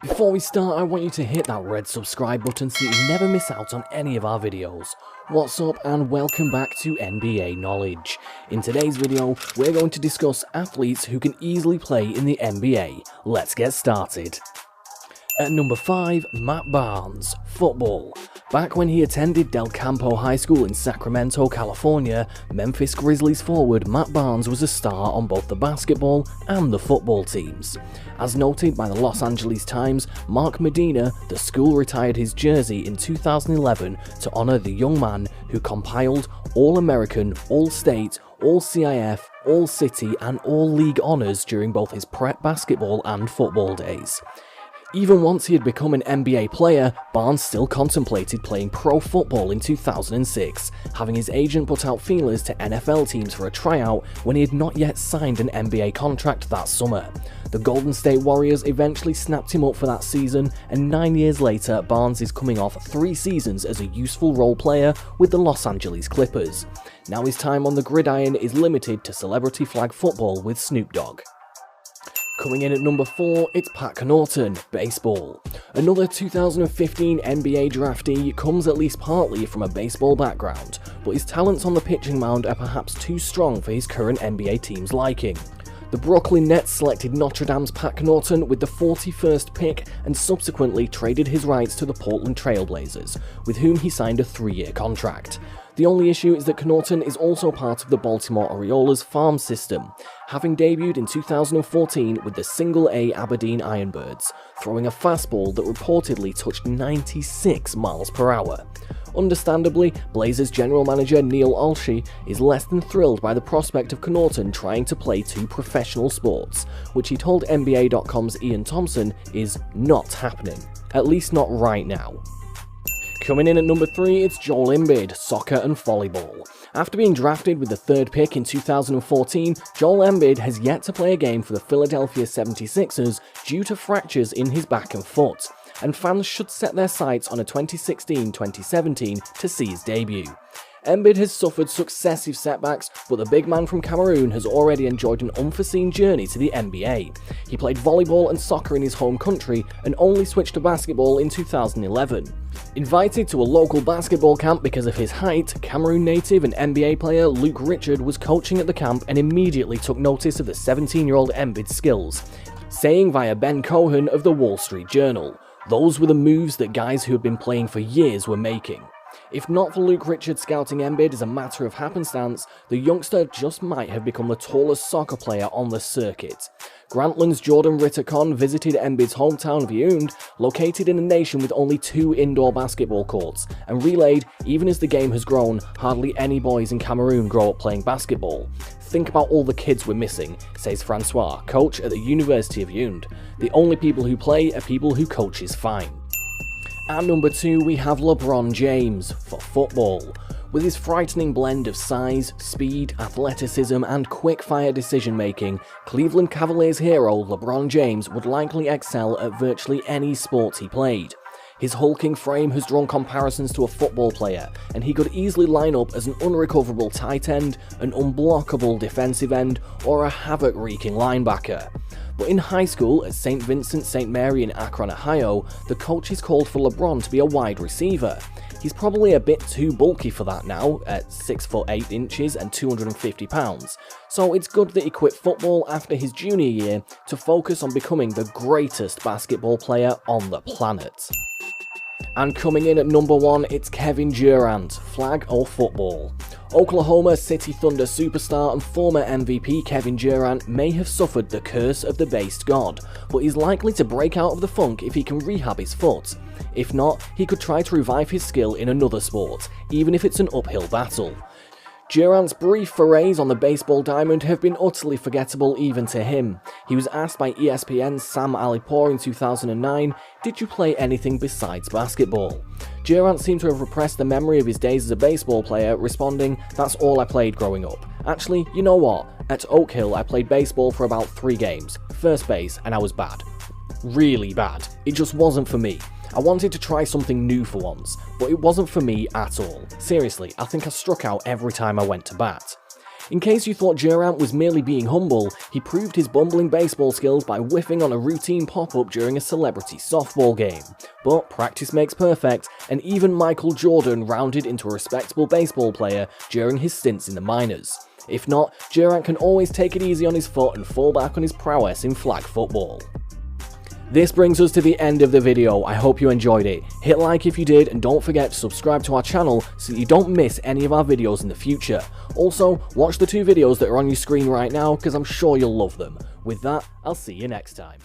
Before we start, I want you to hit that red subscribe button so you never miss out on any of our videos. What's up and welcome back to NBA Knowledge. In today's video, we're going to discuss athletes who can easily play in the NBA. Let's get started. At number 5, Matt Barnes, football. Back when he attended Del Campo High School in Sacramento, California, Memphis Grizzlies forward Matt Barnes was a star on both the basketball and the football teams. As noted by the Los Angeles Times, Mark Medina, the school retired his jersey in 2011 to honor the young man who compiled All-American, All-State, All-CIF, All-City and All-League honors during both his prep basketball and football days. Even once he had become an NBA player, Barnes still contemplated playing pro football in 2006, having his agent put out feelers to NFL teams for a tryout when he had not yet signed an NBA contract that summer. The Golden State Warriors eventually snapped him up for that season, and 9 years later, Barnes is coming off 3 seasons as a useful role player with the Los Angeles Clippers. Now his time on the gridiron is limited to celebrity flag football with Snoop Dogg. Coming in at number 4, it's Pat Connaughton, baseball. Another 2015 NBA draftee comes at least partly from a baseball background, but his talents on the pitching mound are perhaps too strong for his current NBA team's liking. The Brooklyn Nets selected Notre Dame's Pat Connaughton with the 41st pick and subsequently traded his rights to the Portland Trail Blazers, with whom he signed a 3-year contract. The only issue is that Connaughton is also part of the Baltimore Orioles farm system, having debuted in 2014 with the Single-A Aberdeen Ironbirds, throwing a fastball that reportedly touched 96 miles per hour. Understandably, Blazers general manager Neil Olshey is less than thrilled by the prospect of Connaughton trying to play 2 professional sports, which he told NBA.com's Ian Thompson is not happening, at least not right now. Coming in at number 3, it's Joel Embiid, soccer and volleyball. After being drafted with the 3rd pick in 2014, Joel Embiid has yet to play a game for the Philadelphia 76ers due to fractures in his back and foot, and fans should set their sights on a 2016-2017 to see his debut. Embiid has suffered successive setbacks, but the big man from Cameroon has already enjoyed an unforeseen journey to the NBA. He played volleyball and soccer in his home country and only switched to basketball in 2011. Invited to a local basketball camp because of his height, Cameroon native and NBA player Luke Richard was coaching at the camp and immediately took notice of the 17-year-old Embiid's skills, saying via Ben Cohen of the Wall Street Journal, "Those were the moves that guys who had been playing for years were making." If not for Luke Richard scouting Embiid as a matter of happenstance, the youngster just might have become the tallest soccer player on the circuit. Grantland's Jordan Rittercon visited Embiid's hometown of Yaoundé, located in a nation with only 2 indoor basketball courts, and relayed, even as the game has grown, hardly any boys in Cameroon grow up playing basketball. "Think about all the kids we're missing," says Francois, coach at the University of Yaoundé. "The only people who play are people who coaches fine." At number 2, we have LeBron James, for football. With his frightening blend of size, speed, athleticism, and quick-fire decision-making, Cleveland Cavaliers hero LeBron James would likely excel at virtually any sport he played. His hulking frame has drawn comparisons to a football player, and he could easily line up as an unrecoverable tight end, an unblockable defensive end, or a havoc-wreaking linebacker. But in high school at St. Vincent St. Mary in Akron, Ohio, the coaches called for LeBron to be a wide receiver. He's probably a bit too bulky for that now, at 6 foot 8 inches and 250 pounds, so it's good that he quit football after his junior year to focus on becoming the greatest basketball player on the planet. And coming in at number 1, it's Kevin Durant, flag or football. Oklahoma City Thunder superstar and former MVP Kevin Durant may have suffered the curse of the based god, but he's likely to break out of the funk if he can rehab his foot. If not, he could try to revive his skill in another sport, even if it's an uphill battle. Durant's brief forays on the baseball diamond have been utterly forgettable even to him. He was asked by ESPN's Sam Alipur in 2009, "Did you play anything besides basketball?" Durant seemed to have repressed the memory of his days as a baseball player, responding, "That's all I played growing up. Actually, you know what? At Oak Hill I played baseball for about 3 games, first base, and I was bad. Really bad. It just wasn't for me. I wanted to try something new for once, but it wasn't for me at all. Seriously, I think I struck out every time I went to bat." In case you thought Durant was merely being humble, he proved his bumbling baseball skills by whiffing on a routine pop-up during a celebrity softball game. But practice makes perfect, and even Michael Jordan rounded into a respectable baseball player during his stints in the minors. If not, Durant can always take it easy on his foot and fall back on his prowess in flag football. This brings us to the end of the video. I hope you enjoyed it. Hit like if you did, and don't forget to subscribe to our channel so that you don't miss any of our videos in the future. Also, watch the 2 videos that are on your screen right now because I'm sure you'll love them. With that, I'll see you next time.